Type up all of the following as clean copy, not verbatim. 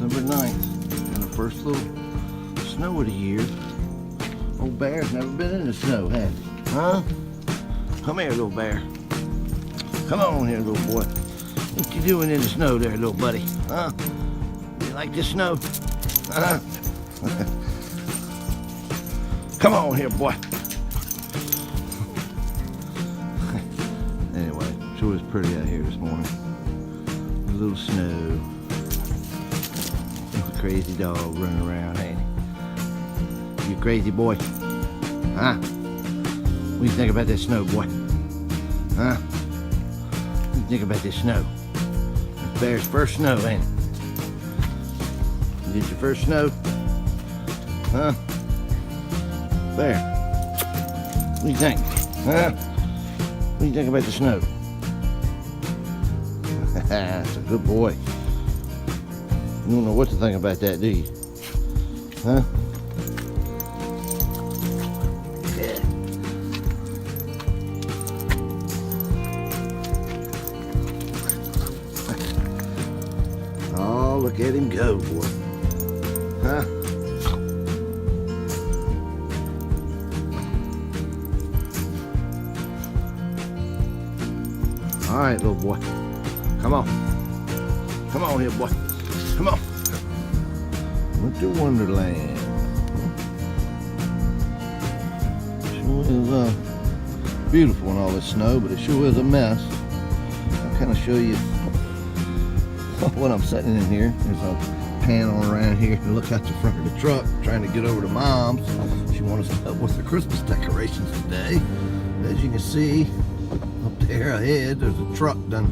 December 9th, and the first little snow of the year. Old Bear's never been in the snow, has he? Huh? Come here, little bear. Come on here, little boy. What you doing in the snow there, little buddy? Huh? You like this snow? Huh? Come on here, boy. Anyway, sure was pretty out here this morning. A little snow. A crazy dog running around, ain't he? You crazy boy? Huh? What do you think about this snow, boy? Huh? What do you think about this snow? It's Bear's first snow, ain't it? Is it your first snow? Huh? Bear, what do you think? Huh? What do you think about the snow? That's a good boy. You don't know what to think about that, do you? Huh? Yeah. Oh, look at him go, boy. Huh? All right, little boy. Come on. Come on here, boy. Come on. Winter Wonderland. Sure is beautiful in all this snow, but it sure is a mess. I'll kind of show you what I'm sitting in here. There's a panel around here to look out the front of the truck, trying to get over to Mom's. She wants us to help with the Christmas decorations today. As you can see, up there ahead, there's a truck done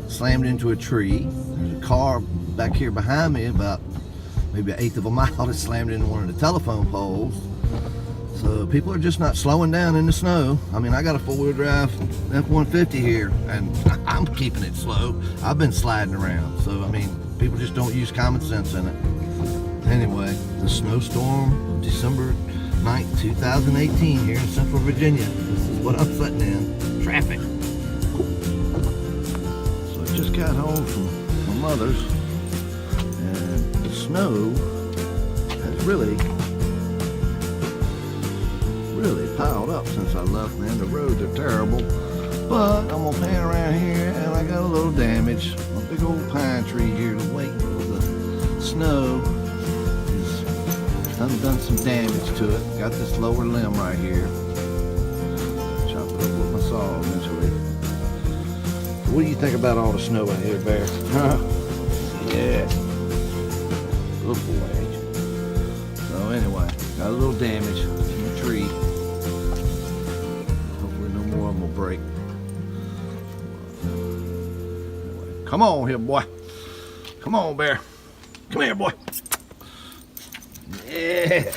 slammed into a tree. There's a car back here behind me, about maybe 1/8 of a mile, that slammed into one of the telephone poles. So people are just not slowing down in the snow. I mean, I got a 4-wheel drive F-150 here, and I'm keeping it slow. I've been sliding around. So, I mean, people just don't use common sense in it. Anyway, the snowstorm of December 9th, 2018 here in Central Virginia. This is what I'm sitting in. Traffic. So I just got home from my mother's, and the snow has really piled up since I left, man. The roads are terrible, but I'm gonna pan around here, and I got a little damage. A big old pine tree here, the weight of the snow has done some damage to it. Got this lower limb right here. Chop it up with my saw eventually. What do you think about all the snow out here, Bear? Huh? Yeah. Good boy. So anyway, got a little damage in the tree. Hopefully no more of them will break. Anyway, come on here, boy. Come on, Bear. Come here, boy. Yeah.